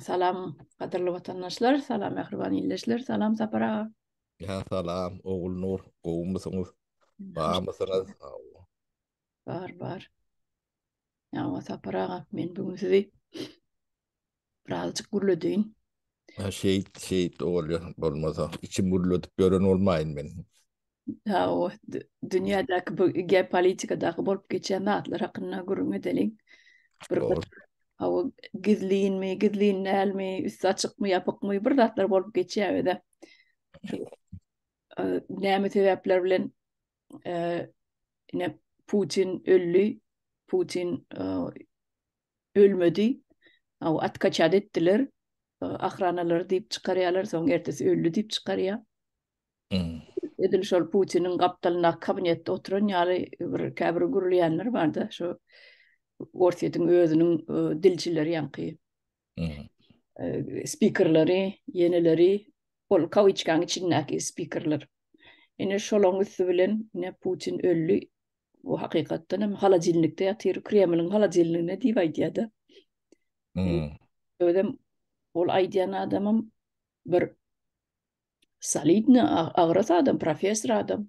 Salam kaderli vatandaşlar, salam mehriban illeşler, salam sapara. Ya salam, oğul Nur, kovun musunuz? Bağ mısınız? Var. Ya sapara men bugün sizi birazcık gürlödüğün. Ha, şehit oluyor olmasa. İçim burulatıp gören olmayın ben. Ya dünyadaki bu geopolitikadaki bolup geçen atlar hakkında gurun edelim. Bir Doğru. o gizliyin mi, gizliyin nel mi, üstü açık mı, yapık mı, bir atlar bolup geçiyor ve de näme sebepler bilen e, yine Putin öllü, Putin ölmedi. O at kaçad ettiler. Ahranalar deyip çıkarıyorlar. Sonra ertesi öldü deyip çıkarıyor. Hmm. Edil şol Putin'in kaptalına kabinette oturan yani bir kabir gurulayanlar vardı. Şu Orset'in özünün dilçileri yankı. Hmm. Speakerları, yenileri, ol kaviçkan içindeki speakerlar. Yine şolong üstü bilen yine Putin öldü. Bu hakikaten hem halacılıkta yatıyor. Kremlin halacılığına diye baydiyadı. Hmm. Ödem ol aydiyan adamım bir solidny, agras adam, professor adam.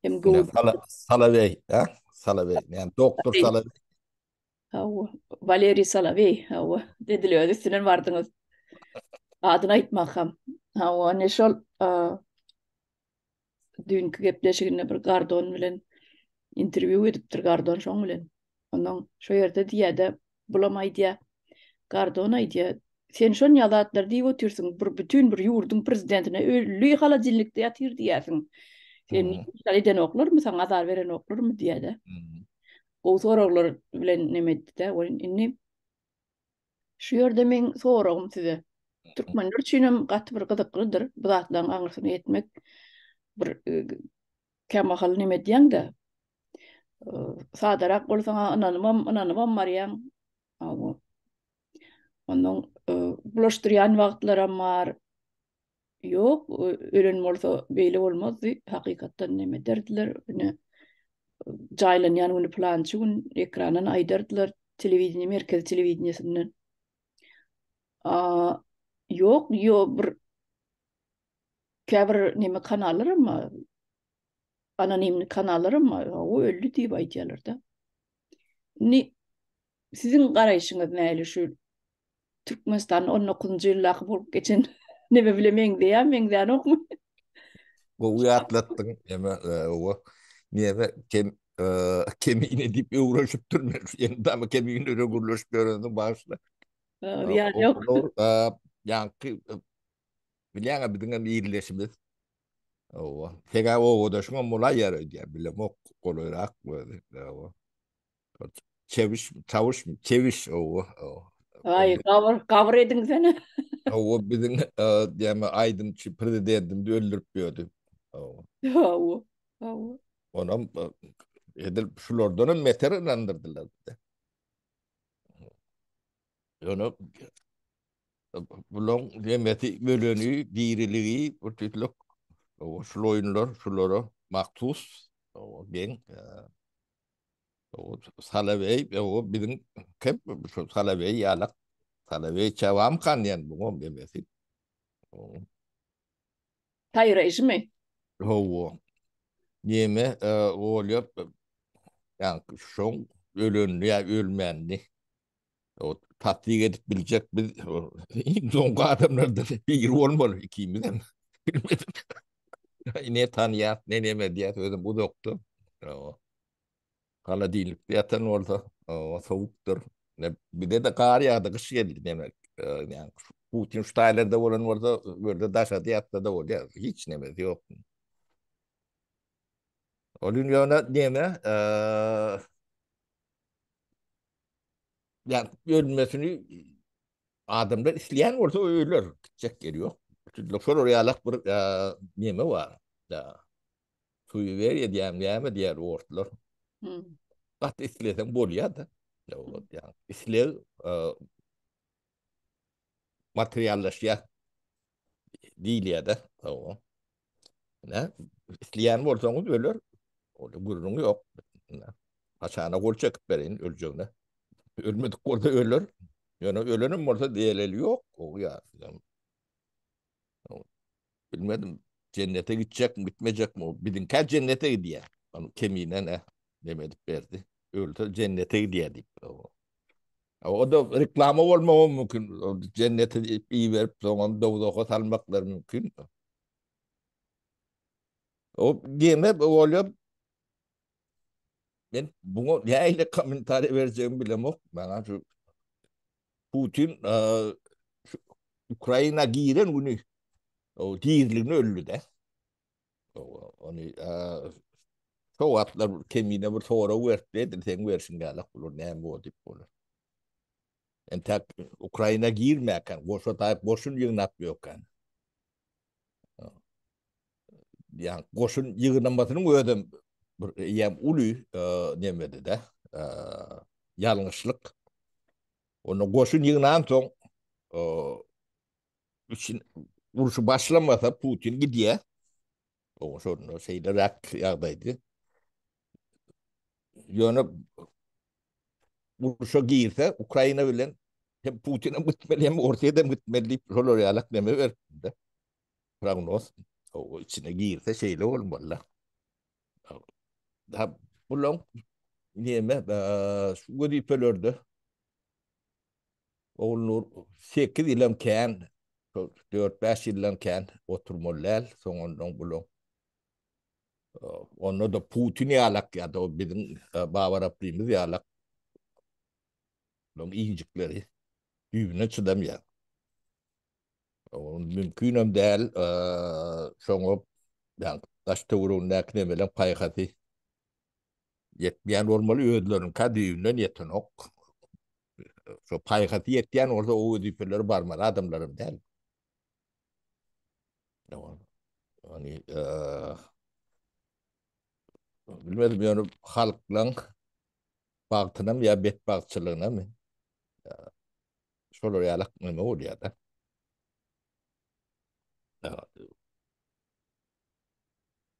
Hem Ya, gowy Salavey, ha? Salavey. Yani Doktor Salavey. hawa Valeri Salavey hawa dediler üstünen vardınız. Adını aytmakam. Hawa ne şol dünkü gepleşigine bir Gardon bilen interview edipdir Gardon şoň bilen. Ondan şu yerde diýede bulamay diýe. Gardon aýdýa. Sen şon ýalatlar diýip otursun bir bütün bir ýurdun prezidentine öllü halajylykda ýatyr diýersiň. Sen Hmm. eden oklarmy, sana azar veren oklarmy diýede. Hmm. O soraglar bilen nemedi de. Inni şu ýerde men soragym size. Türkmenler üçinem gaty bir gyzyklydyr. Bu zatlaryň aňyrsyn etmek bir kämahal neme diýäň-de. Sadarak bolsaň ananymam marýan. Ondan bulaşdyrýan wagtlaram bar. Ýok, ölen bolsa beýle bolmazdy. Hakykatdan neme derdiler? Ne jaýlanýan ony plançy gün ekrandan aýdardylar. Telewiziýa merkezi telewiziýasynyň. Yok, bir käbir neme kanallarym anonim kanallarym o öldü diýip aýdýarlar da. Ni sizin garaýşyňyz näle şu Türkmenistan 19-njy ýyllaky bolup geçen neme bilemeň diýär, meňden okmy? Kovuyu atlattın. Ama o. Niye kemiğine dip uğraşıp durmuyor. Yanında ama kemiğine öyle gurulaş göründü başla. Diýär O yok. olur. Yankı bilen bizim iyileşimiz. Tega o da şuna mola yarıyor diye bile mok kolorak böyle. Çeviş o. Ay, gawr ediň seni. O bizim yani aydınçı prezidentim de öldürüp gördü. Hawa, hawa. Onam edil şulardan meter inandırdılar bir de. Onu bulon demeti bölünü, diriliği, bu tütlük o şuloyunlar, şulara maktus o ben o salavey o bizim hep şu salavey yalak salavey çavam kan yani bu demesi. Taýra işmi? O yeme o oluyor yani şun ölünlü ya ölmenli. O tatbik edip bilecek bir zonka adamlar da bir olmalı ikimizden. Bilmedim. Ne tanıyat ne mediyat öyle bu doktor. O kala değil. Yatan orada o soğuktur. Bir de kar yağdı kış geldi demek. Yani Putin şu taylarda olan orada böyle daşa diyatta da oluyor. Hiç nemedi yok. Onun yana deme yani ölmesini adamlar isteyen orada ölür. Gidecek geliyor. Doktor oraya alak bir neme var. Ya, suyu ver ya diğer ortalar. Hmm. Kat istesen bol ya da. Ya, yani isle materyalleşya değil ya da. O. Ne? İsteyen olsanız ölür. Orada gururun yok. Ne? Aşağına kol çekip verin öleceğine. Ölmedik orada ölür. Yani ölenim olsa diyeleli yok. O ya. Yani, bilmedim cennete gidecek mi gitmeyecek mi? O bilinkel cennete gidiyor. Onun kemiğine ne demedik verdi. Öldü cennete gidiyor deyip. O da reklamı olmama mümkün. O cennete iyi verip sonra doğuda salmaklar mümkün. O diyeme oluyor. Ben bunu ne ile komentar vereceğimi bilemem. Bana şu Putin şu Ukrayna giren bunu o değirliğini öldü de. Onu çoğu atlar kemiğine bir sonra verdi. Sen versin galiba. Ne bu tip olur. En tek Ukrayna girmeyen. Boşa tayip boşun yığınap yok yani. Yani koşun yığınlamasının ödem yem ulu nemedi de e, yanlışlık. Onu koşun yığınan son e, için vuruşu başlamasa Putin gidiyor. O sonra şeyler rak yağdaydı. Yani vuruşa girse Ukrayna bilen hem Putin'e gitmeli hem ortaya da gitmeli rol oraya neme verdi de. Prognoz. O içine girse şeyle olmalı. Ha, bulon neme şu godipelerdi. Olur 8 yılım kän 4-5 yılım kän oturmalar soňondan bulan onu da Putin ýalak ya da o bizim babar apdymyz ýalak long iyicikleri düýbüne çydamýar. O mümkün däl şoňa ýa taş töweründe bilen paýhaty yetmeýän bolmaly ödlerin kadýünden ýetenok. Şo paýhaty ýetýän orada o ödüpeleri barmar adamlarym däl. Yani bilmedim yani halkla bagtynam ya bet bagçylygyna mı? Şolar ýalak neme bolýar da.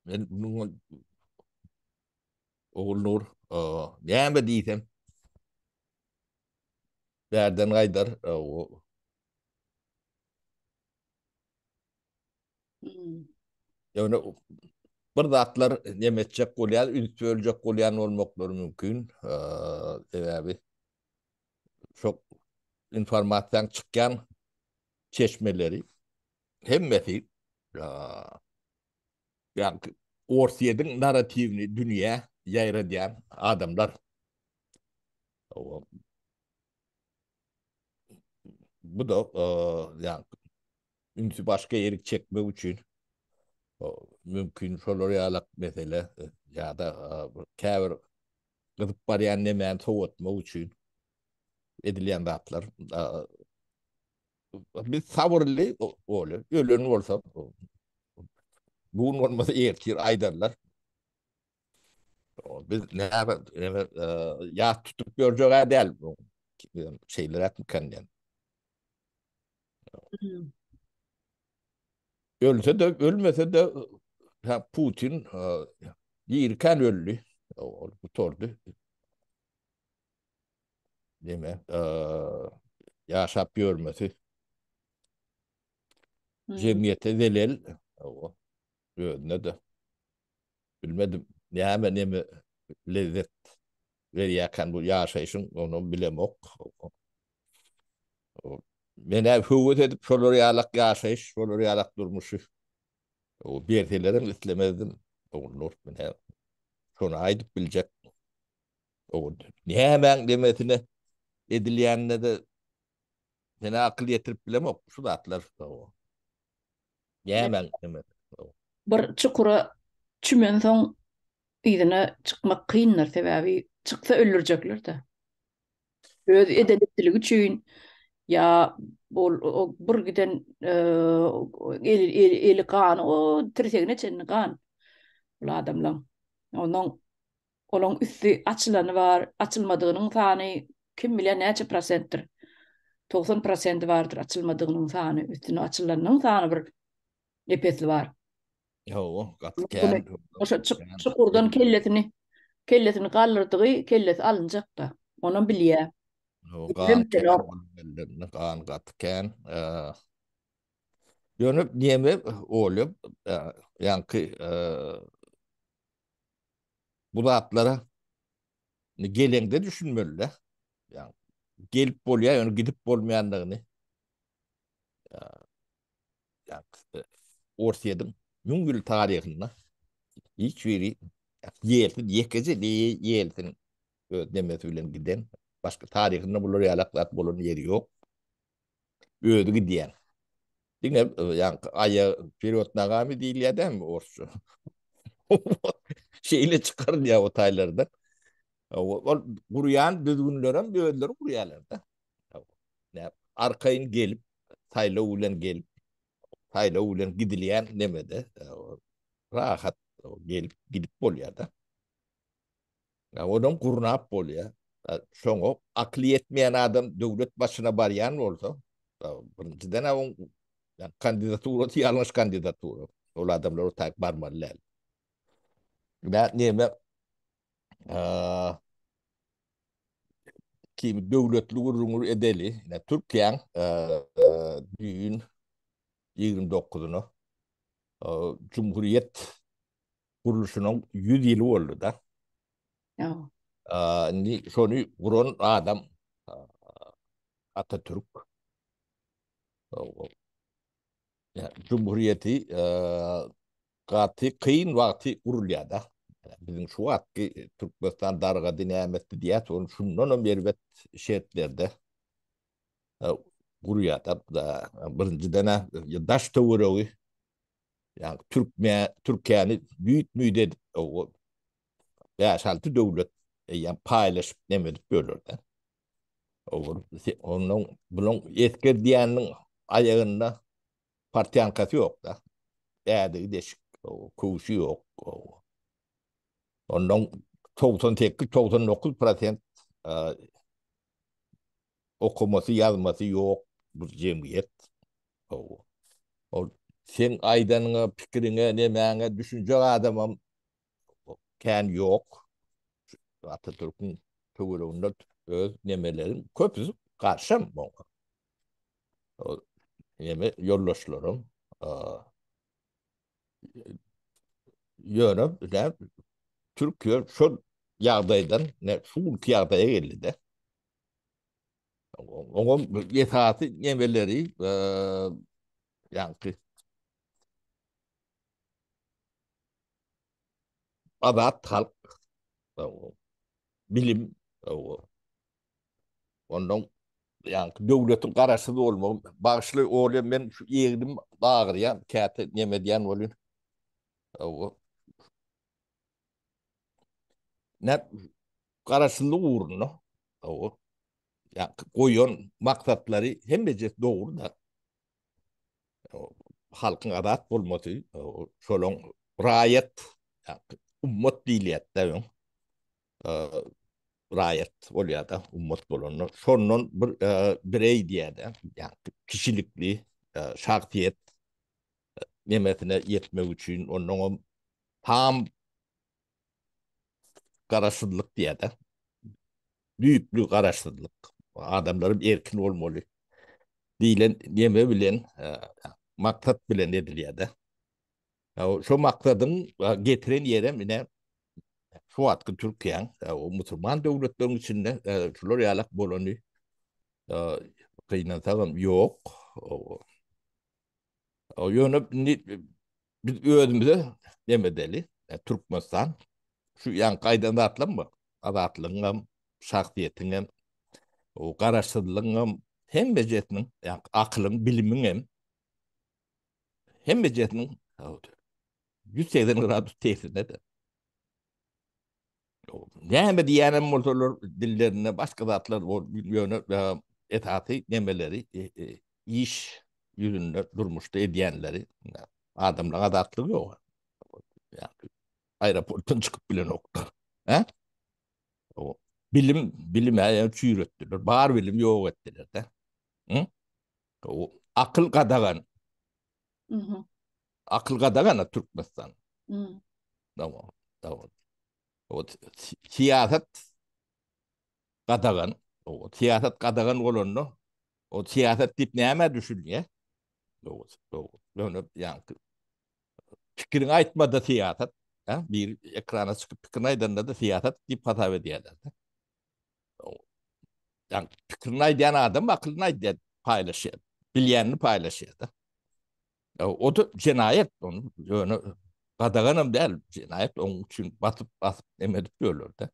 Men bunu oğul näme diýsem bärden gaýdar o Hmm. ýöne bir zatlar nemetjek bolýar, üns böljek bolýan bolmaklary mümkin. Sebäbi çok informasiýan çykýan çeşmeleri hemmeti yani orsiýedim narrativini dünýä ýaýradýan adamlar. Bu da yani ünsü başka yeri çekme için mümkün şolorýalak mesele ya da käbir gyzyp barýan nemeni sowatma üçin edilýän zatlar. Biz sabırly oly, ölen bolsa bugun olmasa ertir aydarlar. Biz näme ýa tutup görjek adel bu şeyler etmeken yani. Hmm. Ölse de ölmese de ha, Putin yirken öldü. Bu tordu. Değil mi? Yaşap görmesi. Hmm. Cemiyete delil. Ne de bilmedim. Ne lezzet veriyorken bu yaşayışın onu bilemok. Ben hep hüvvet edip şolar yalak yaşayış, şolar yalak durmuşu. O bertelerim istemezdim. Olur. Ben hep şunu aydıp bilecek. O ne hemen demesine edilýänine de seni akıl yetirip bilemok. Şu da atlar. Hemen demek. Bir çukura çümen soň ýzyna çykmak kynlar sebäbi çyksa öldürjekler de. Öz edeletdiligi üçin ya bol o bir giden eli kan o tirsegine çenni kan bu adamlar. Ondan olan üstü açılanı var, açılmadygynyň sany kim bilen näçe prosentdir. 90% vardır açılmadygynyň sany, üstüne açylanyň sany bir epesli var. Yo, Bunu gatken. oşa çukurdan kellesini kallyrdygy, kellesi alınjak da. Onu bilýär. o Bilim kan ken sen bellerini kan gatken yönüp diyeme olup yankı bu zatlara gelende düşünmeliler. Yani gelip bolya yani gidip bolmayanlarını yani ortayadım. Yüngül tarihinde hiç biri yeltin yekece de yeltin demesi bilen giden başka tarihinde bulur yalaklat bulun yeri yok. Ödü gidiyen. Dine yani aya periyot nagami değil ya değil mi orsu? Şeyle çıkarın ya o taylardan. O kuruyan düzgünlerin böyleleri kuruyalar da. Ne arkayın gelip tayla ulen gelip tayla ulen gidileyen nemede rahat gelip gidip boluyor da. Ya onun kurnap boluyor. Şoňo akli yetmeyen adam devlet başına baryan olsa birinciden on yani kandidaturu yanlış kandidaturu. O adamlar o tak barmalılar. Ben neyme kim devletli urumur edeli. Yani Türkiye'nin düğün 29'unu Cumhuriyet kuruluşunun 100 yılı oldu da. Ya. Ni şonu kuran adam Atatürk. Yani Cumhuriyeti gati kıyın vakti kurulya da. Yani bizim şu vakti Türkmenistan darga dinameti diye onu şundan mervet şehitlerde kuruya da birinci dene daş tavırı yani Türkiye'ni büyük müyde o yaşantı devlet yani paylaşıp demedik böyle de. Onun bunun eski diyenin ayağında parti ankası yok da. Yani değişik kuşu yok. Ondan 98-99% okuması yazması yok bu cemiyet. O, o sen aydanına fikrine nemene düşünce adamım ken yok. Atatürk'ün tuğrunda öz nemelerin köpüsü karşım bu. O neme yoldaşlarım yönüm ne Türkiye şu yağdaydan ne şu ülke yağdaya geldi de. Onun yetati nemeleri yani adat halk bilim ondan yani devletin karşısında olma başlı oğlum ben şu yeğenim bağır ya kağıt yemediyen olun ne karşısında uğruna o yani koyun maksatları hem de doğru da halkın adat olması şolon rayet yani ummat diliyet de rayet oluyor da ummat bolonu. Şonun birey diye de yani kişilikli şahsiyet nimetine yetmek için onun tam karşılık diye de büyük bir karşılık. Adamların erkin olmalı. Dilen yeme bilen maksat bilen ediliyor da. Şu maksadın getiren yere yine şu atkı Türkiye'nin o Müslüman devletlerin içinde şular yalak bolonu kıynatalım yok. O yönü biz özümüze demedeli. Türkmenistan şu yan kaydan atlanma. Adatlığım, şahsiyetim, o kararsızlığım hem becerinin, yani aklım, bilimim hem becerinin 180 grad tesirine de. Yani diyenim motorlar dillerine başka zatlar o yönü etatı nemeleri iş yüzünde durmuştu ediyenleri adamla adatlığı yok. Yani aeroporttan çıkıp bile nokta. He? O bilime yani çüğrettiler. Bağır bilim yok ettiler de. Hı? O akıl kadagan. Hı hı. Akıl kadagan Türkmenistan. Hı. Tamam. Tamam. O siyaset kadagan. O siyaset kadagan olanno o siyaset dip näme düşünýär? O onu yani fikrini aytmada siyaset. Ha? Bir ekrana çıkıp fikrini aydanda da siyaset dip hata edýärler. Yani fikrini aydan adam aklını aydan paylaşıyor. Bilyenini paylaşıyor da. O da cinayet. Onu kadaganım değil. Cinayet onun için basıp emedip ölür de.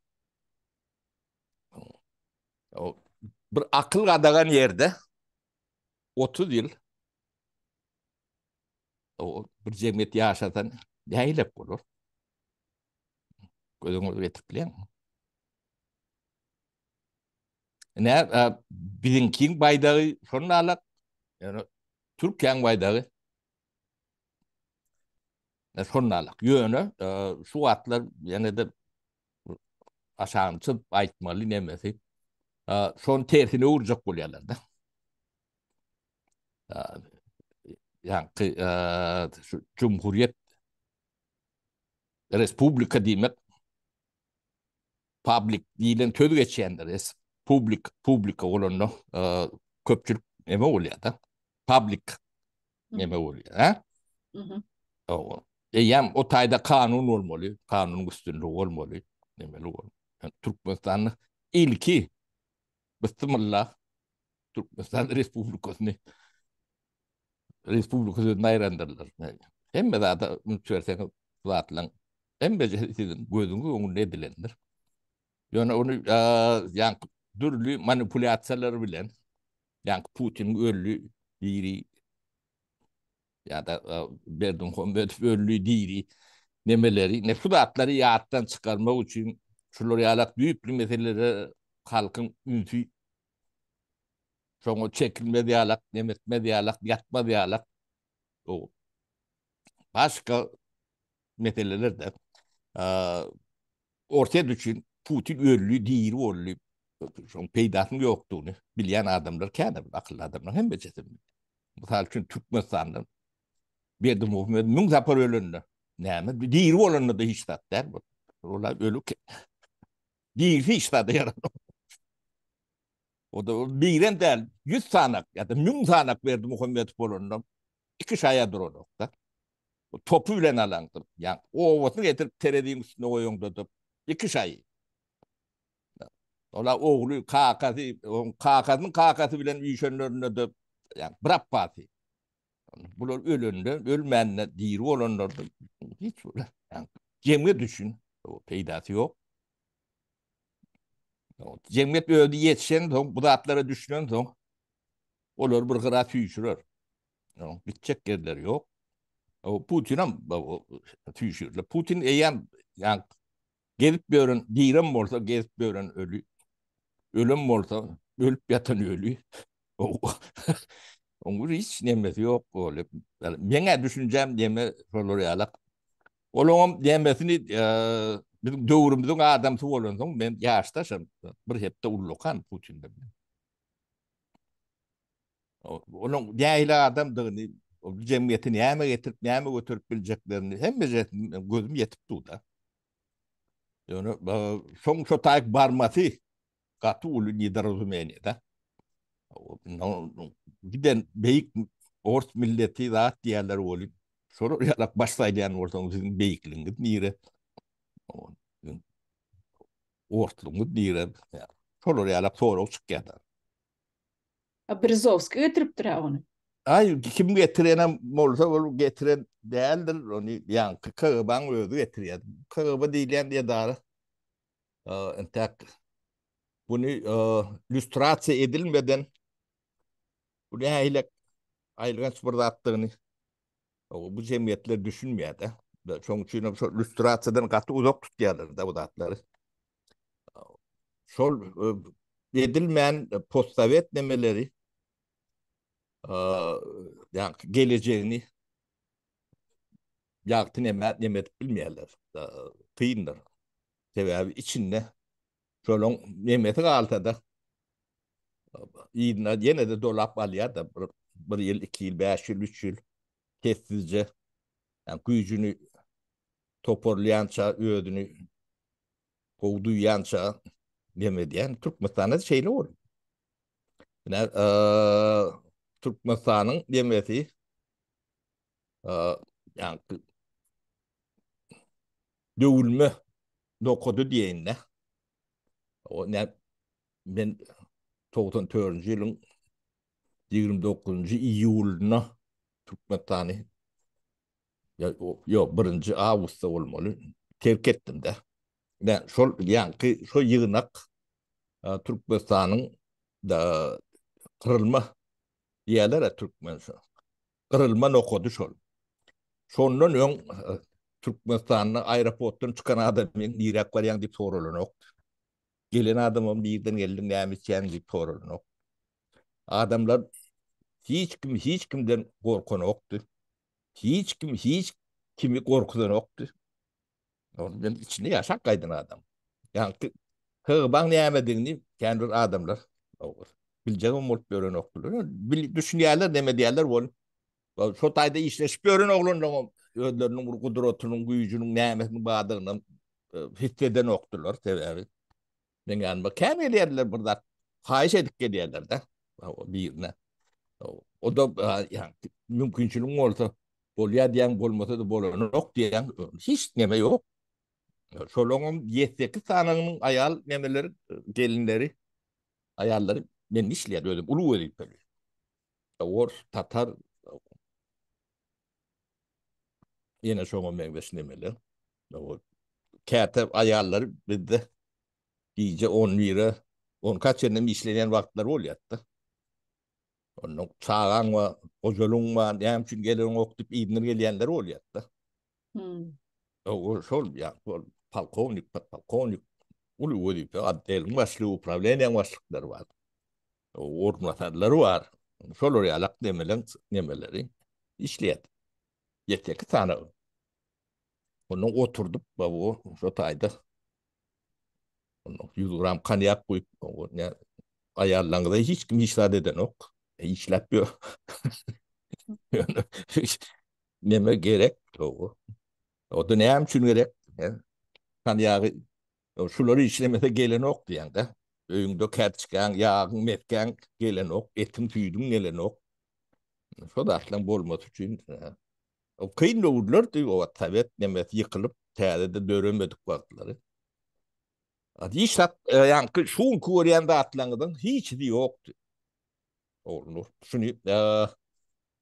O, bir akıl kadagan yerde 30 yıl o bir cemiyet yaşatan neyle olur? Gözünü getirip bilen. Ne bilinkin baydağı sonra alak yani Türkiye'nin baydağı sonra alak yönü şu atlar yani de aşağımsı aytmalı nemesi son tersine uğrayacak bolýarlar da. Yani şu Cumhuriyet Respublika diýmek public diýilen töz geçýändir. Publika bolanno köpçülük neme bolýar da. Public Hı neme hı. bolýar, ha? Hı hı. O. Ýam o taýda kanun bolmaly, kanun üstünlüği bolmaly. Nemeli bol. Yani Türkmenistanyň ilki Bismillah Türkmenistan Respublikasyny Respublikasy näýrendirler. Hemme zada mütçersen zatlaň hemme sizin gözüňiz oňundan edilendir. Yani onu yani türlü manipülasyoner bilen yani Putin öllü diri ya da Erdoğan öllü diri nemeleri ne sudatları yağıttan çıkarmak için şuları yalak büyük bir meseleleri halkın ünfü sonra çekilme diyalak, nemetme diyalak, yatma diyalak o başka meseleler de e, ortaya düşün Putin öllü diri öllü son peydasının yoktuğunu bilen adamlar kendi akıllı adamlar hem becerim. Misal için Türkmenistan'dan bir de muhtemelen mün zapar ölünü. Näme? Diri olanı da hiç tat der. Ola ölük. Diri hiç tat yaran. O da biren del 100 sanak ya da mün sanak verdi Muhammed Polon'dan. 2 şaya durdu da. Topu bilen alandı. Yani o ovasını getirip terediğin üstüne koyuyordu da. 2 şayı. Ola oğlu kakasının bilen üyüşenlerine de yani bırak pati. Bular ölünde, ölmeyenler, diri olanlar da hiç öyle. Yani cemiyet düşün. O peydası yok. O cemiyet öldü yetişen son, bu da atlara düşünen son. Olur bir kıra tüyüşürür. Yani bitecek yerler yok. O Putin'e tüyüşürler. Putin eğen yani gelip bir öğren, direm olsa gelip bir öğren ölü. Ölüm olsa ölüp yatan ölü. O, onun hiç nemesi yok. Öyle. Yani bana düşüneceğim deme soruyor. Oğlum demesini bizim döwrümizin adamsy bolan soň men ýaşdaşam bir hepde ullukan Putin'de. Onun däýle adamdygyny o jemgyýeti näme getirip näme götürüp biljeklerini hemme gözüm yetip durda. Ýöne soň şo taýyk barmasy gaty uly niderozumeniýede. Giden beýik ors milleti zat diýerler bolup. Şonu ýalak başlaýan bolsaň sizin beýikligiňiz nire? Ortluğu diýer. Şolar ýalap soraw çykýar. Berezovski getiripdir onu. Ay kim getirenem bolsa ol getiren däldir onu ýa KGB'ň özü getirýär. KGB diýilen ýa-da entek bunu lüstrasiýa edilmeden bu nähile aýlgan spurdatdygyny bu jemgyýetler düşünmýär de. Şoň üçin lüstrasiýadan gaty uzak tutýarlar da bu datlary. Şol edilmeyen postsovet nemeleri yani geleceğini yaktı nemet bilmeyenler kıyındır. Sebebi içinde şolun nemeti altıda yine de dolap alıyor da bir yıl, 2 yıl, 5 yıl, 3 yıl sessizce yani gücünü toparlayança, ödünü kovduyança demedi yani Türkmenistan'da şeyle olur. ne Türkmenistan'ın demesi yani dövülme nokodu diyeyim ne. O ne ben 94. yılın 29. iyuluna Türkmenistan'ı ya yo 1. Ağustos'ta olmalı terk ettim de. Ben şu yığınak Türkmenistan'ın da kırılma diyorlar ya Türkmenistan. Kırılma nokodu şol. Şondan ön Türkmenistan'ın aeroporttan çıkan adamın Irak var yan dip sorulun ok. Gelen adamın birden geldim neymiş yan dip sorulun ok. Adamlar hiç kimden korkun oktu. Hiç kimi korkudan oktu. Ben içinde yaşak kaydın adam. Yani hırban neyemediğini kendi adamlar. Bileceğim umut böyle noktalar. Düşünüyorlar demediyorlar. Şu tayda işleşip görün oğlunun ödlerinin kudretunun gücünün nimetini bağdığını hisseden oktular. Tabii. Ben yani kendi yerler burada fahiş edip geliyorlar da birine. O da yani mümkünçülüğün olsa bolya diyen bolmasa da bolanı yok diyen hiç neme yok. Şolonun 7-8 tanının ayal nemeleri gelinleri ayarları ben işleyen öyle ulu öyle böyle. Or Tatar yine şoma meyvesi nemeler. O kağıt ayarları bir de iyice 10 lira 10 kaç yerine mi işleyen vakitler oluyor hatta. Onun sağan var, ozolun var, ne için gelen okutup İbnir geleyenler oluyor hatta. Hmm. O şol ya, polkovnik, ulu ulu adel başlı upravleniyen başlıkları var. O ormanatları var. Şol oraya alak nemeleri işleyen. Yeter ki tane. Onu oturduk bu şu tayda. Onu 100 gram kanyak koyup ne ayarlandı hiç kim işler eden yok. İşletmiyor. Neme gerek o. O da ne hem şunu gerek. Kanyağı şuları işlemese gelen ok diyen de. Öğünde ket çıkan, yağın, metken gelen ok. Etin tüydün gelen ok. Şu da aslan bolması için. O kıyın olurlar diyor o tabiat nemet yıkılıp teyade döremedik vakitleri. Hadi işlet yani şun kuvariyanda atlanıdan hiç de yoktu. Olur. Şunu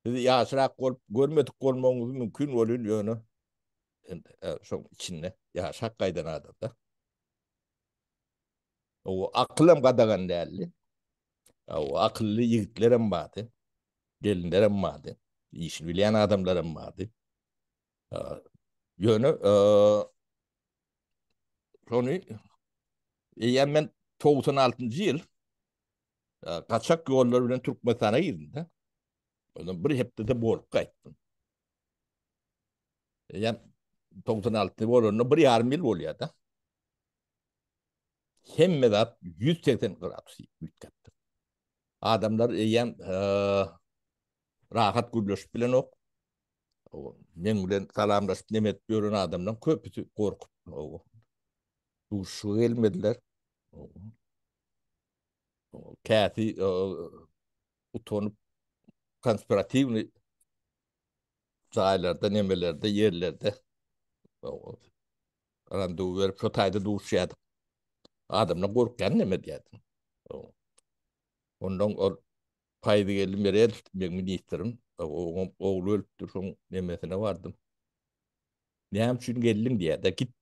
yaşrak olup görmedik olmamız mümkün olur yönü. Son içinde yaşak kaydan adamda. O aklım kadagan değerli. O akıllı yiğitlerim vardı. Gelinlerim vardı. İşini bilen adamlarım vardı. Yönü sonu yani ben 96. yıl kaçak yollarıyla Türkmenistan'a girdim de. Ondan bir hepte de bolup kayttım. Yani 96 yılında bir yarım yıl oluyor da. Hem de 180 grad yükseltti. Adamlar yani rahat gülleşip bilen ok. Men bilen salamlaşıp nemet görün adamdan köpüsü korkup duşu gelmediler. Kati utanıp konspiratif sahillerde, nemelerde, yerlerde randevu verip şu tayda duşuyadık. Adamla korkan neme diyedim. Ondan o paydı geldim yere ben ministrim. Oğlu öldü son nemesine vardım. Ne için geldim diye de git.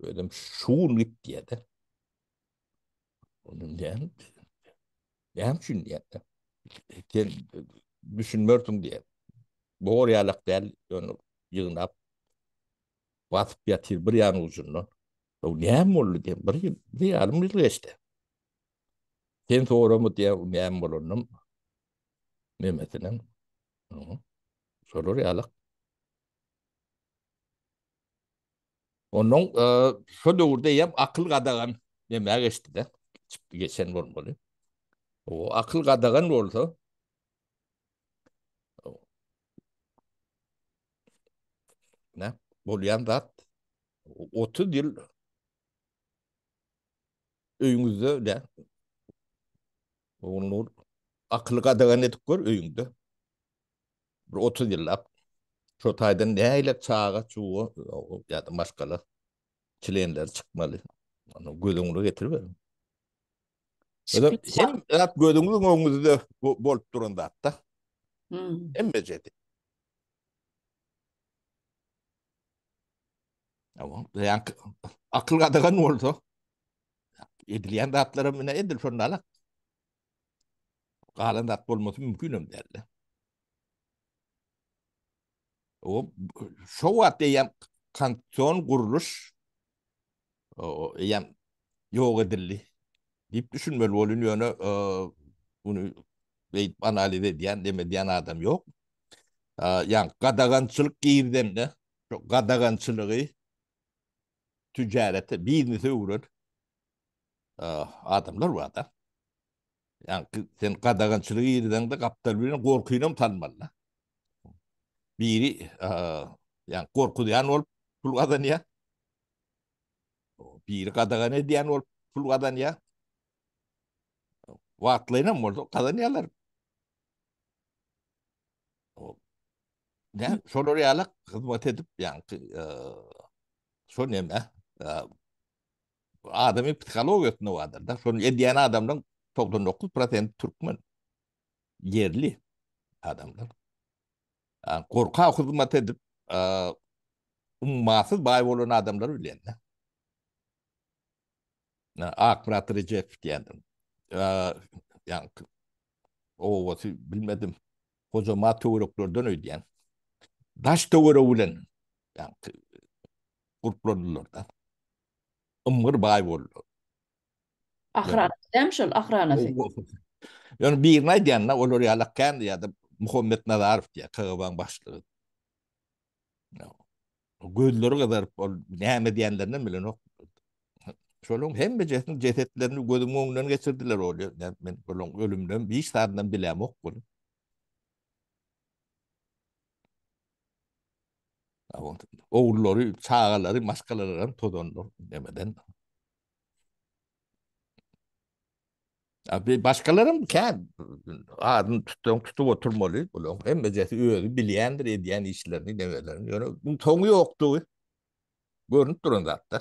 Öyle şuun git diye de. Onun ne için diye de. Sen düşünmüyorsun diye. Bu oryalık değil. Onu yığınap batıp yatır bir yan ucundan. O ne oldu diye. Bir yarım yıl geçti. Sen sonra mı diye ne oldu nemesinin. Sonra oryalık. Onun şu doğurda yap akıl kadağan demeye geçti de. Çıktı geçen olmalı. O akıl kadağan olsa ne? Bolyan da 30 yıl öyümüzde de Onu akıllı kadagan edip gör öýüňde. Bir 30 ýyllap şo taýdan näile çağa çuwa ýa-da başgala çilenler çykmaly. Onu gözüňe getirip ber. Ödem Şpitz hem at gözüňiň öňünde bolup duran da Hmm. hem becedi. Ama yani akıl kadagan bolsa edilýän datlara mine edil şonda galan dat bolmasy mümkün derler. O şo wagt diýen kanton guruluş o ýa ýok edildi diýip düşünmeli bolun ýöne bunu beýip analiz edýän demedýän adam ýok. Yani gadagançylyk giýirden de şo gadagançylygy tücarete biznese uğrar adamlar var da. Yani sen gadagançylygy giýirden de kaptal bilen gorkuýnam tanmaly. Biri yani korkudan olup pul kazanıyor. Biri kadagan ediyen olup pul kazanıyor. Vakitlayla mı oldu? Kazanıyorlar. Ne? Şoları yalak hizmet edip yani şu ne mi? Adamın psikologiyasında vardır da. Şunu ediyen adamdan 99% Türkmen. Yerli adamlar. Yani korka hizmet edip ummasız bay olan adamları bilen. Akprat Recep diyendim. Yani o vası bilmedim. Kocaman teoriklerden ödeyen. Daş teori ulen. Yani kurtlanırlar da. Ömür bay oldu. Yani, Ahran demşol ahranasy. yani bir ne diyen olur ya lakkan ya da Muhammed Nazarov diye Kağıban başlığı. Gözleri kadar ne diyenlerden bilen o. Şolun hem becetin cesetlerini gözümün önünden geçirdiler oluyor. Yani ben ölümden bir saatden bilem ok bunu. Oğulları, çağaları, maskalarından tozonlar demeden. Abi başkalarım kan adını tutup oturmalı. Ulan hem becesi öyle bilyendir ediyen işlerini demelerini. Yani bunun sonu yoktu. Görünüp durun zaten.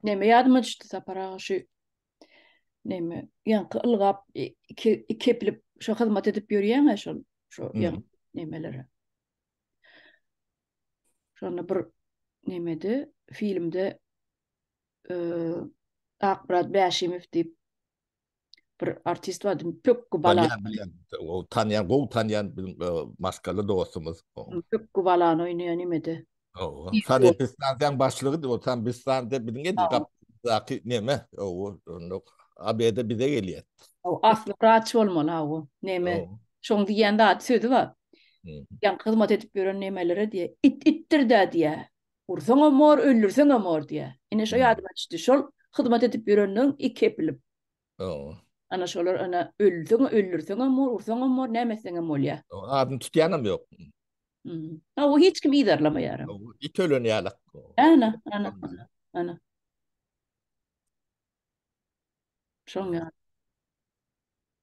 Neme ýadyma düşdi sapara şu neme ýa ılgap kepilip şu hyzmat edip ýörýän şu ýa Hı. nemelere. Şonu bir nemede filmde Akbarat Bäşimov diýip bir artist vardı. Pökkü balan, Bilyen bilyen. O tanıyan, o tanıyan bizim maskalı dostumuz. pökkü balan oýnaýan nemede. O. Sen Bistan'dan başlığı o sen Bistan'da bilin gedi kaptaki neme o AB'de bize geliyor. O aslı rahatçı bolmaly ha o. Neme O. şoň diýende adı sözi var. Hı. Yan hyzmat edip ýören nemelere diýe. Ittir da diýe. Ursaň mor, öldürseň mor diýe. Ine şo Hı. ýadyma düşdi. Şol hyzmat edip ýöreniň iki kepilip. O. Ana şolar ana öldürseň mor, ursaň mor, nämeseň mor ýa. Adın tutyanım yok. Ha o hiç kim iýdarlamaýarym. O. İt ölün yalak. Ana. Şoň ýa.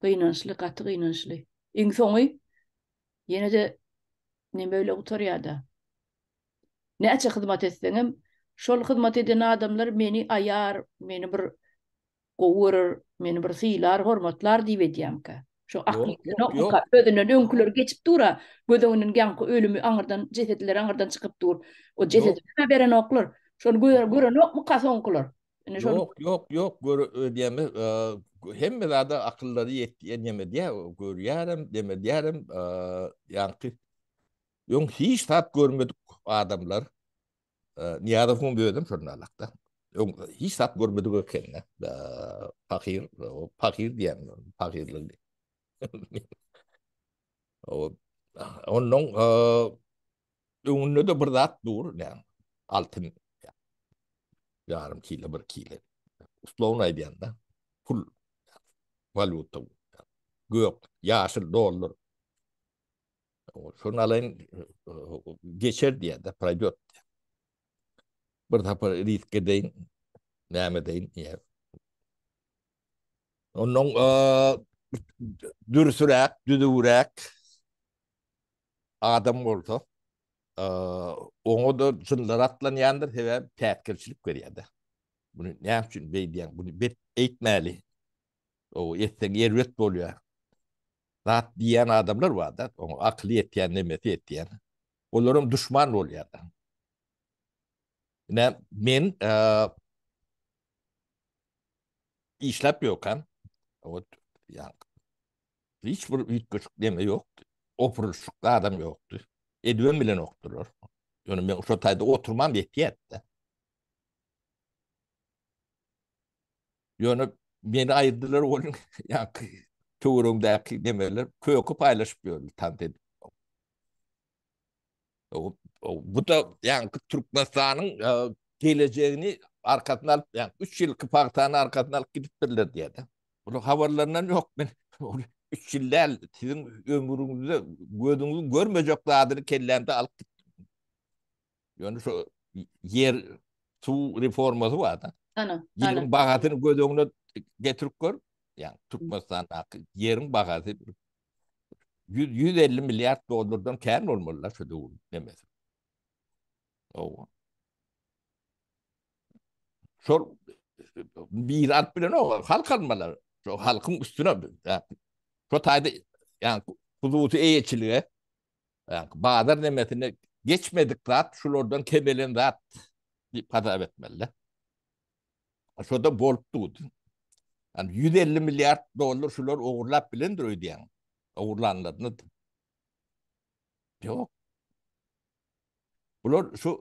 Gynançly, gaty gynançly. Iň soňy ýene de neme öyle oturýarda. Näçe hyzmat etseňem, şol hyzmat eden adamlar meni ayar, meni bir gowurur, meni bir sylar, hormatlar diýip edýämkä. Şo aklyny Yok. ödünden öňküler geçip dura, gödüňiň gänki ölümi aňyrdan, jesetler aňyrdan çykyp dur. O jeseti näme beren oklar? Şonu gören okmy kasoňkylar? Ine şonu Yok. Diyeme hem de da akılları yetmedi diye görüyorum demediyorum yani yok hiç tat görmedik adamlar. Niye da fon böyledim şunlarlıkta. Yok hiç tat görmedik o kendine. Fakir diyen fakirlik. O onun ünlü de bir zat dur yani altın yarım kilo bir kilo. Uslovuna diyen de full valuta. Gök, yaşıl dolar. Şunların geçer diye de private. Bir daha risk edeyin, näme deyin. Onun dürüsürek, düdüğürek adam oldu. Onu da zınlar atlanyandır heve tätkelçilik berýärdi. Bunu näme üçin beýdiýän? Bunu bet eýtmäli. O etden erwet bolýar. Zat diýen adamlar var da, onu akly etýän, nemeti etýän. Olaryň düşman bolýar. Men işläp ýokan, o ýa hiç bir üýtgeçik deme ýokdy. Opuruşlukda adam ýokdy. Edwen bilen okturlar. Ýöne men şo taýda oturmam ýetýärdi. Ýöne meni aýyrdylar onuň ýa töwerüňdäki demeler köýkü paýlaşyp ýördi tandy. Bu da yani Türkmenistan'ın geleceğini arkasına alıp yani 3 yıl kıpaktanı arkasına alıp gidip birler diye de. Bunu haberlerinden yok ben. 3 yıllar sizin ömrünüzde gözünüzü görmeyecekler adını kellerinde alıp gittim. Yani şu yer su reforması var da. Ana, ana. Yerin bakatını gözününe getirip gör. Yani Türkmenistan'ın yerin bakatı 150 milyar dolardan kâr olmalılar şu doğru demez. O. Şol bir art bilen o halk almalar. Şu halkın üstüne yani şu tayda yani huzutu eýetçiliğe yani Bağdar nemetine geçmedik rahat şulardan kebelen rahat bir padap etmeliler. Şu da bolup durdu. Yani 150 milyar dolar şular oğurlap bilendir ödeyen. Oğurlanlarını. Yok. Bular şu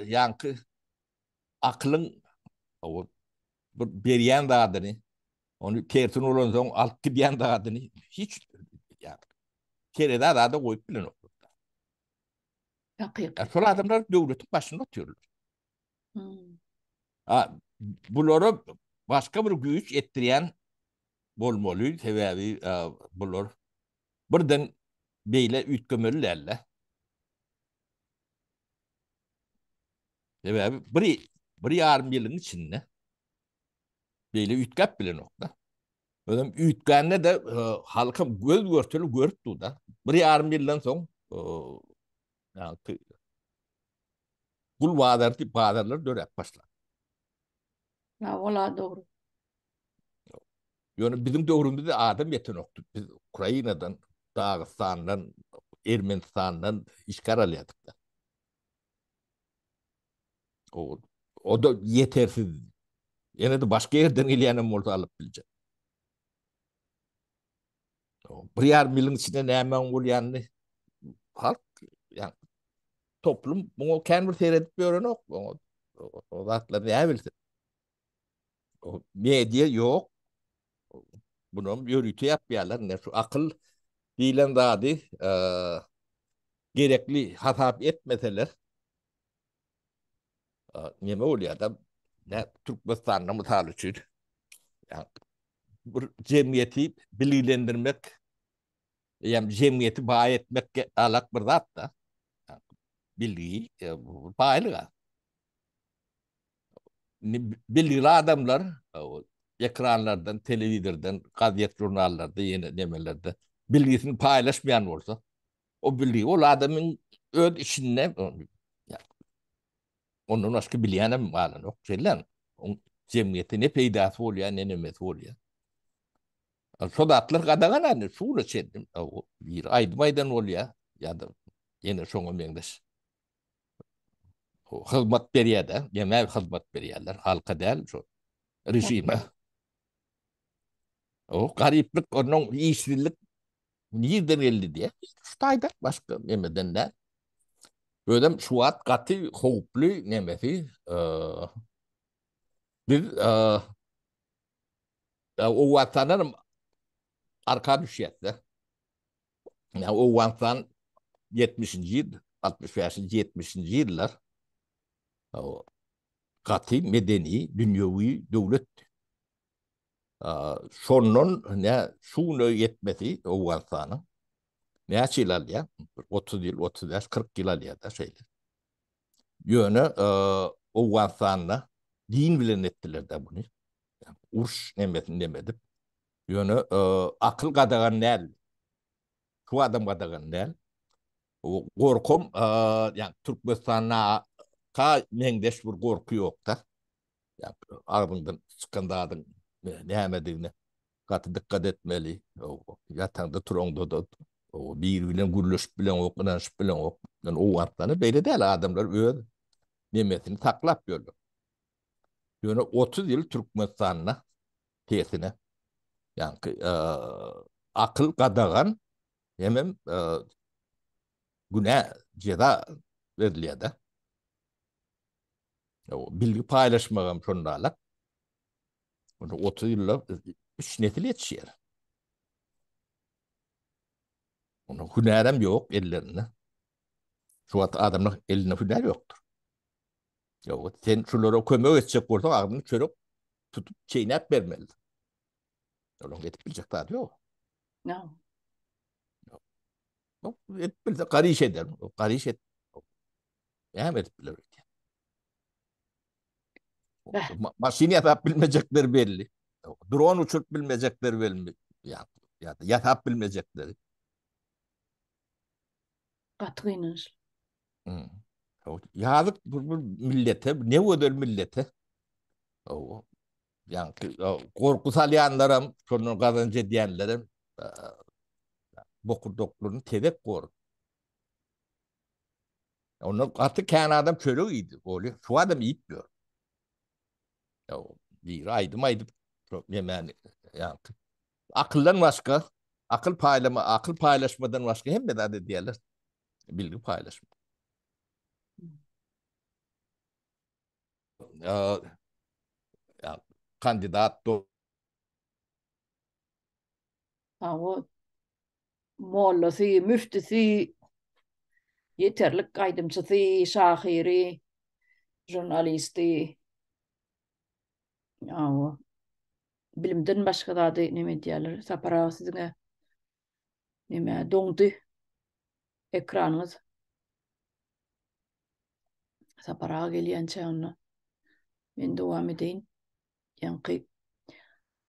yankı aklın o berýän dadyny onu tersin olan soň alyp gidýän dadyny hiç yani kerede da goýup bilen okdur. Hakyky. Şol adamlar döwletiň başynda oturýarlar. Hmm. Bulary başga bir güýç etdirýän bolmaly sebäbi bular birden beýle üýtgemelilerle. Sebäbi bir ýarym ýylyň içinde beýle üýtgäp bilen okda. Ödem üýtgände de halka göz görteli görüp durda. Bir ýarym ýyldan soň yani bul badarlar dörep başlar. Ya ola doğru. Yani bizim dövrümüzde adam yeten oktu. Biz Ukrayna'dan, Dağıstan'dan, Ermenistan'dan işgal alıyorduk da. O, o da yetersiz. Yine de başka yerden ilyenim oldu alıp bilecek. Bir yer milin içinde ne hemen ol yani halk yani toplum bunu kendi seyredip bir öğren yok. O zatlar ne bilsin. O medya yok. Bunu yürütü yapıyorlar. Ne şu akıl bilen dadı gerekli hatap etmeseler neme oluyor da ne Türkmenistan'da mutalışır. Yani bir cemiyeti bilgilendirmek yani cemiyeti bağ etmek alak bir zat da yani bilgiyi bağlı. Bilgili adamlar ekranlardan, televizörden, gazet jurnallarda, yeni demelerde bilgisini paylaşmayan olsa o bilgiyi o adamın öz içinde yani ondan başka bilýäne mi bağlı yok. Şeyler, cemiyeti ne peydası oluyor, ne nemesi oluyor. Sodatlar kadağana şuura çedim. Bir aydan oluyor. Ya da yine şoňa meňdeş. O hizmet berýärler, yemek hizmet berýärler. Halka däl şu rejime. O gariplik, onuň işsizlik nirden geldi diye. Şuýda başka nemeden de. Ödem şu wagt gaty howply nemesi. Biz o vatanın arka düşýärdi. Yani o vatan 70. yıl, 65. 70. yıllar o katı medeni, dünyevi devlet şonun ne şunu yetmedi o vatanın ne açılar ya 30 yıl, 35, 40 yıl ya da şeyler. Yönü o vatanla din bilen ettiler de bunu. Yani, urş nemedim. Yönü akıl kadagan näl, şu adam kadagan näl. O gorkum yani Türkmenistan'a ka mengdeş bir gorku yok da. Yani ardından çıkandadın nämedigine katı dikkat etmeli. Yatağında turongda da o bir bilen gürleşip bilen oklanışıp bilen ok. Yani o vaktani böyle değil adamlar öz nimetini taklap görüyor. Yani 30 yıl Türkmenistan'ına tesine yani akıl kadagan hemen güne ceza veriliyor da. O bilgi paylaşmagam şondalar. 30 yılla üç nesil yetişiyor. Onun hünerem yok ellerine. Şu an adamın eline hüner yoktur. Ya sen şunlara kömek edecek olsan ağzını körüp tutup çiğnep vermeli. Onun etip bilecek daha yok. No. Yok, etip bilecek. Karı iş eder. Karı iş et. Yani etip bilir. Beh, Maşini yatap bilmeyecekleri belli. Drone uçurup bilmeyecekleri belli. Ya, ya da yatap bilmeyecekleri. katı kıynanış. Hı. Yazık bu millete, ne ödül millete. O, yani korku salyanlarım, şunun kazancı diyenlerim, bokur doktorunu tedek kor. Onun artık kendi adam körü iyiydi. Öyle. Şu adam iyi diyor. Ya, bir aydım aydım. Yani, yani akıldan başka, akıl paylaşmadan başka hem de adı diyorlar. Bilgi paylaşma. Ya, ya, kandidat do Ha, o mollası, müftüsü, yeterlik aydımçısı, şahiri, jurnalisti, ya o bilimden başka da adı neme diyorlar. Sapara sizine neme doңdu ekranınız. Sapara geliyen onu. Ben devam edeyim. Yankı